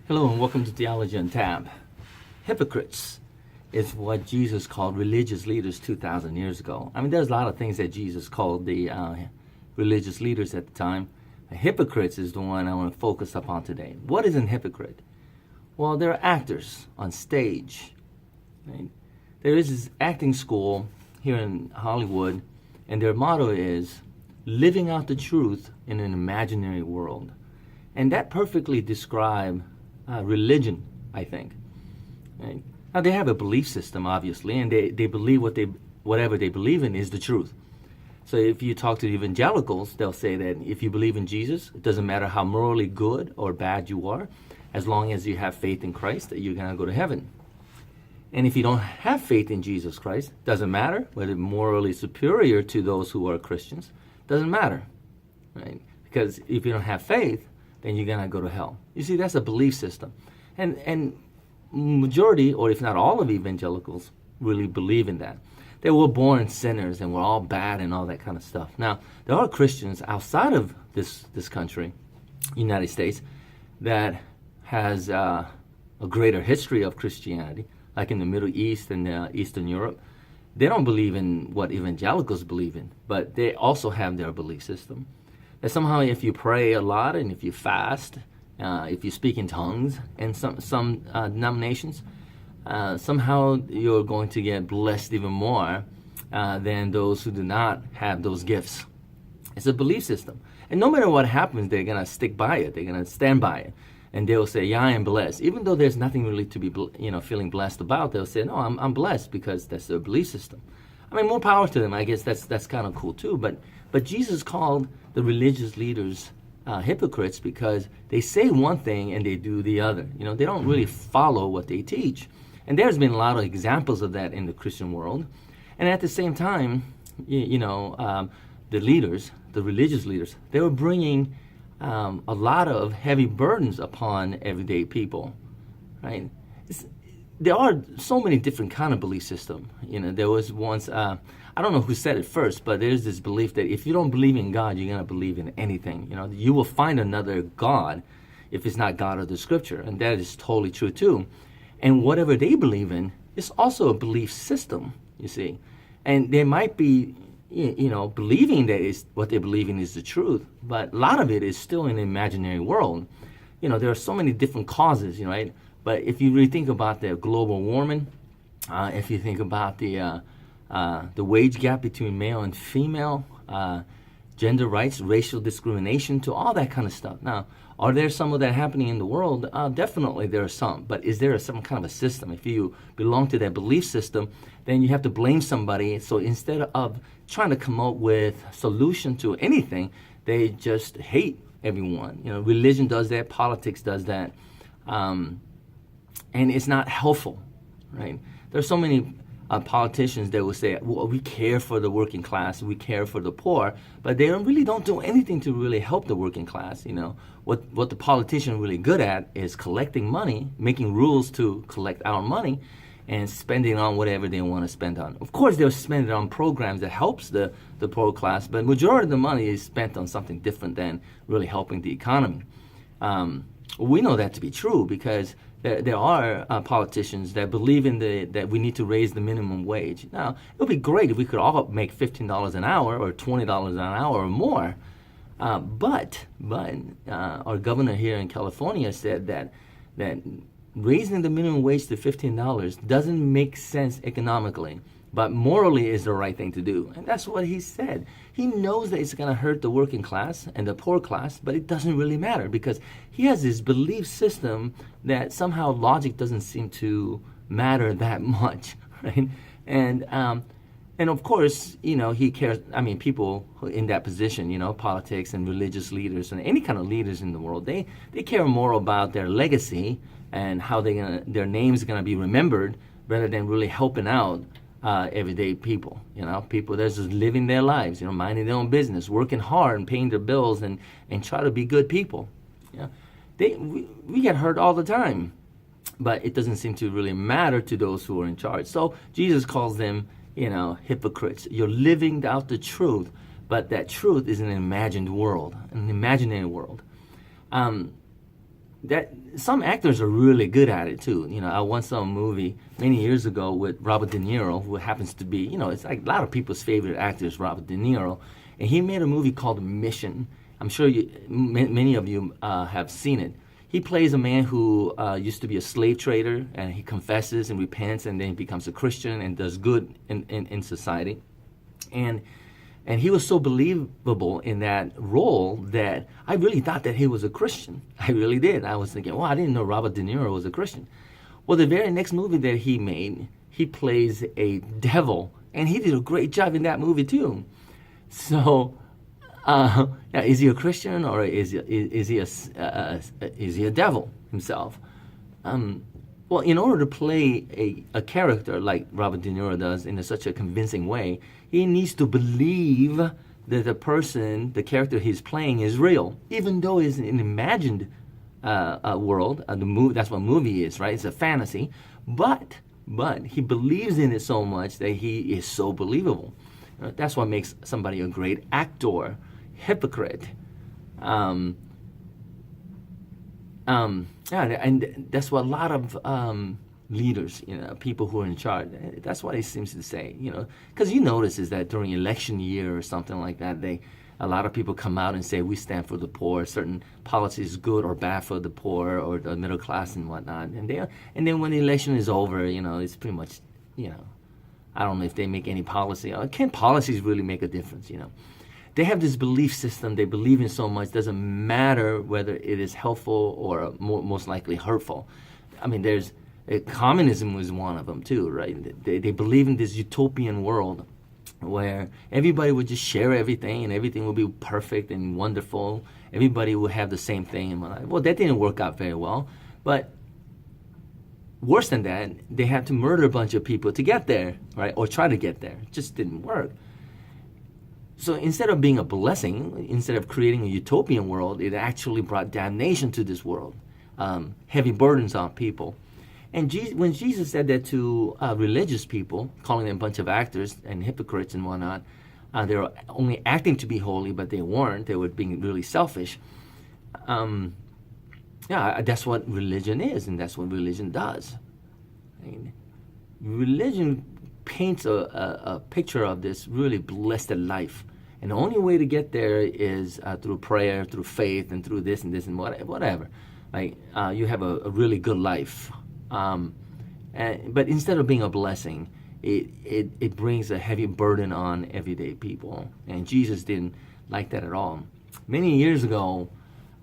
Hello and welcome to Theology on Tap. Hypocrites is what Jesus called religious leaders 2,000 years ago. I mean, there's a lot of things that Jesus called the religious leaders at the time. Hypocrites is the one I want to focus upon today. What is a hypocrite? Well, they're actors on stage. Right? There is this acting school here in Hollywood, and their motto is living out the truth in an imaginary world. And that perfectly describes religion, I think. Right? Now, they have a belief system, obviously, and they believe whatever they believe in is the truth. So if you talk to the evangelicals, they'll say that if you believe in Jesus, it doesn't matter how morally good or bad you are, as long as you have faith in Christ, that you're going to go to heaven. And if you don't have faith in Jesus Christ, doesn't matter whether morally superior to those who are Christians, doesn't matter, right? Because if you don't have faith, then you're going to go to hell. You see, that's a belief system. And majority, or if not all of evangelicals, really believe in that. They were born sinners and we're all bad and all that kind of stuff. Now, there are Christians outside of this country, United States, that has a greater history of Christianity, like in the Middle East and Eastern Europe. They don't believe in what evangelicals believe in, but they also have their belief system. That somehow if you pray a lot and if you fast, if you speak in tongues in some denominations, somehow you're going to get blessed even more than those who do not have those gifts. It's a belief system. And no matter what happens, they're going to stick by it. They're going to stand by it. And they'll say, yeah, I am blessed. Even though there's nothing really to be feeling blessed about, they'll say, no, I'm blessed because that's their belief system. I mean, more power to them. I guess that's kind of cool too. But Jesus called the religious leaders hypocrites because they say one thing and they do the other. They don't really follow what they teach. And there's been a lot of examples of that in the Christian world. And at the same time, the leaders, the religious leaders, they were bringing a lot of heavy burdens upon everyday people, right? There are so many different kind of belief system. There was once, I don't know who said it first, but there's this belief that if you don't believe in God, you're going to believe in anything. You will find another God if it's not God of the Scripture. And that is totally true too. And whatever they believe in is also a belief system, you see. And they might be, believing that is what they believe in is the truth, but a lot of it is still in the imaginary world. There are so many different causes, right? But if you really think about the global warming, if you think about the wage gap between male and female, gender rights, racial discrimination, to all that kind of stuff. Now, are there some of that happening in the world? Definitely there are some. But is there some kind of a system? If you belong to that belief system, then you have to blame somebody. So instead of trying to come up with solution to anything, they just hate everyone. Religion does that, politics does that, and it's not helpful, right? There's so many politicians that will say, well, we care for the working class, we care for the poor, but they really don't do anything to really help the working class. What the politician really good at is collecting money, making rules to collect our money, and spending on whatever they want to spend on. Of course, they'll spend it on programs that helps the poor class, but majority of the money is spent on something different than really helping the economy. We know that to be true because there are politicians that believe in that we need to raise the minimum wage. Now, it would be great if we could all make $15 an hour or $20 an hour or more. But our governor here in California said that raising the minimum wage to $15 doesn't make sense economically, but morally is the right thing to do. And that's what he said. He knows that it's going to hurt the working class and the poor class, but it doesn't really matter because he has this belief system that somehow logic doesn't seem to matter that much, right? And of course, he cares. I mean, people in that position, politics and religious leaders and any kind of leaders in the world, they care more about their legacy and how their names are going to be remembered rather than really helping out everyday people. People that's just living their lives, minding their own business, working hard and paying their bills and try to be good people. We get hurt all the time, but it doesn't seem to really matter to those who are in charge. So Jesus calls them, hypocrites. You're living out the truth, but that truth is an imagined world, an imaginary world. that some actors are really good at it too. I once saw a movie many years ago with Robert De Niro, who happens to be, it's like a lot of people's favorite actor is Robert De Niro, and he made a movie called Mission. I'm sure many of you have seen it. He plays a man who used to be a slave trader, and he confesses and repents, and then he becomes a Christian and does good in society. And he was so believable in that role that I really thought that he was a Christian. I really did. I was thinking, I didn't know Robert De Niro was a Christian. Well, the very next movie that he made, he plays a devil, and he did a great job in that movie too. So, is he a Christian, or is he a devil himself? Well, in order to play a character like Robert De Niro does in such a convincing way, he needs to believe that the character he's playing is real, even though it's an imagined world. That's what a movie is, right? It's a fantasy. But he believes in it so much that he is so believable. That's what makes somebody a great actor. Hypocrite. And that's what a lot of leaders, people who are in charge, that's what he seems to say, because he notices that during election year or something like that, a lot of people come out and say, we stand for the poor, certain policy is good or bad for the poor or the middle class and whatnot. And then when the election is over, it's pretty much, I don't know if they make any policy. Can policies really make a difference, They have this belief system they believe in so much, doesn't matter whether it is helpful or most likely hurtful. I mean, communism was one of them too, right? They believe in this utopian world where everybody would just share everything and everything would be perfect and wonderful. Everybody would have the same thing. Well, that didn't work out very well. But worse than that, they had to murder a bunch of people to get there, right? Or try to get there. It just didn't work. So instead of being a blessing, instead of creating a utopian world, it actually brought damnation to this world, heavy burdens on people. And when Jesus said that to religious people, calling them a bunch of actors and hypocrites and whatnot, they were only acting to be holy, but they weren't. They were being really selfish. That's what religion is, and that's what religion does. I mean, religion paints a picture of this really blessed life. And the only way to get there is through prayer, through faith, and through this and this and whatever. Like you have a really good life. But instead of being a blessing, it brings a heavy burden on everyday people. And Jesus didn't like that at all. Many years ago,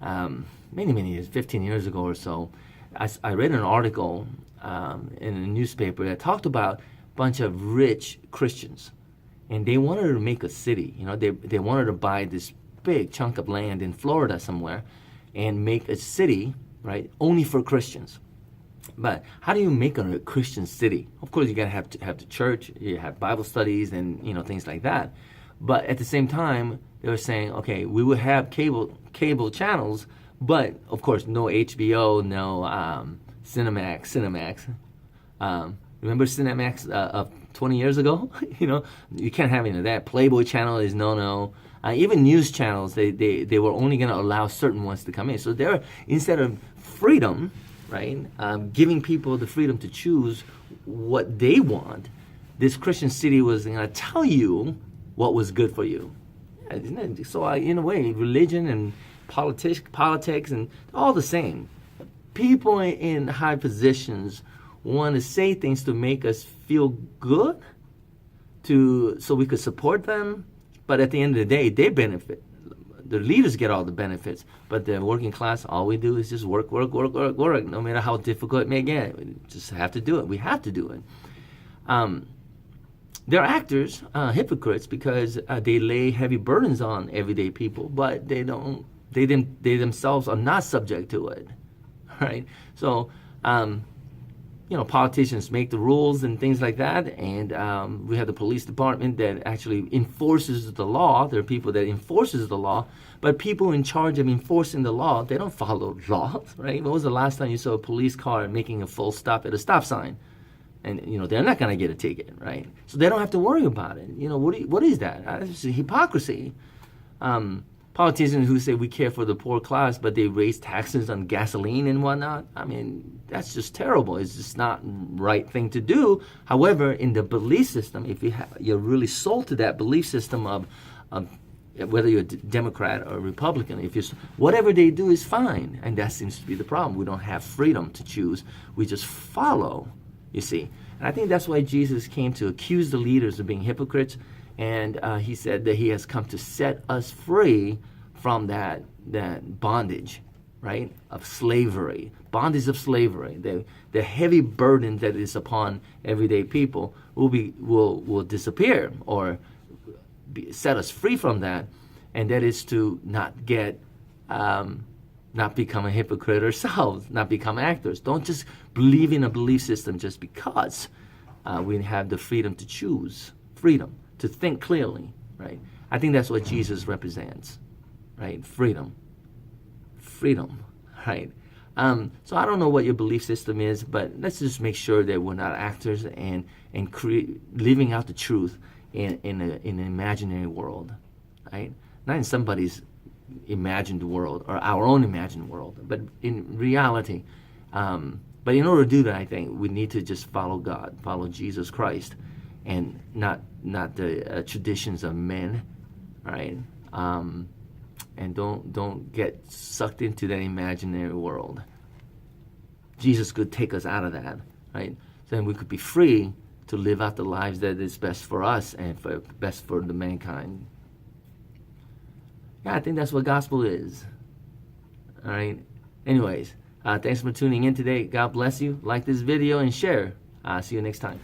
many years, 15 years ago or so, I read an article in a newspaper that talked about a bunch of rich Christians. And they wanted to make a city. They wanted to buy this big chunk of land in Florida somewhere and make a city, right, only for Christians. But how do you make a Christian city? Of course, you got to have the church, you have Bible studies and, things like that. But at the same time, they were saying, okay, we will have cable channels, but of course, no HBO, no Cinemax. Remember Cinemax of 20 years ago? You can't have any of that. Playboy channel is no. Even news channels, they were only going to allow certain ones to come in. So instead of freedom, right, giving people the freedom to choose what they want, this Christian city was going to tell you what was good for you. So in a way, religion and politics and all the same. People in high positions want to say things to make us feel good, so we could support them, but at the end of the day, they benefit. The leaders get all the benefits, but the working class, all we do is just work, no matter how difficult it may get. We just have to do it. We have to do it. They're actors, hypocrites, because they lay heavy burdens on everyday people, but they themselves are not subject to it, right? So, politicians make the rules and things like that, and we have the police department that actually enforces the law. There are people that enforces the law, but people in charge of enforcing the law, they don't follow laws, right? When was the last time you saw a police car making a full stop at a stop sign? And, they're not going to get a ticket, right? So they don't have to worry about it. What is that? It's hypocrisy. politicians who say we care for the poor class, but they raise taxes on gasoline and whatnot. I mean, that's just terrible. It's just not right thing to do. However, in the belief system, if you're really sold to that belief system of whether you're a Democrat or Republican, if you whatever they do is fine, and that seems to be the problem. We don't have freedom to choose. We just follow. You see, and I think that's why Jesus came to accuse the leaders of being hypocrites. And he said that he has come to set us free from that bondage, right, of slavery, bondage of slavery. The heavy burden that is upon everyday people will disappear or set us free from that, and that is to not become a hypocrite ourselves, not become actors. Don't just believe in a belief system just because we have the freedom to choose, freedom to think clearly, right? I think that's what Jesus represents, right? Freedom, right? So I don't know what your belief system is, but let's just make sure that we're not actors and living out the truth in an imaginary world, right? Not in somebody's imagined world or our own imagined world, but in reality. But in order to do that, I think we need to just follow God, follow Jesus Christ, and not the traditions of men, right? And don't get sucked into that imaginary world. Jesus could take us out of that, right? So then we could be free to live out the lives that is best for us and best for the mankind. Yeah, I think that's what gospel is. All right. Anyways, thanks for tuning in today. God bless you. Like this video and share. See you next time.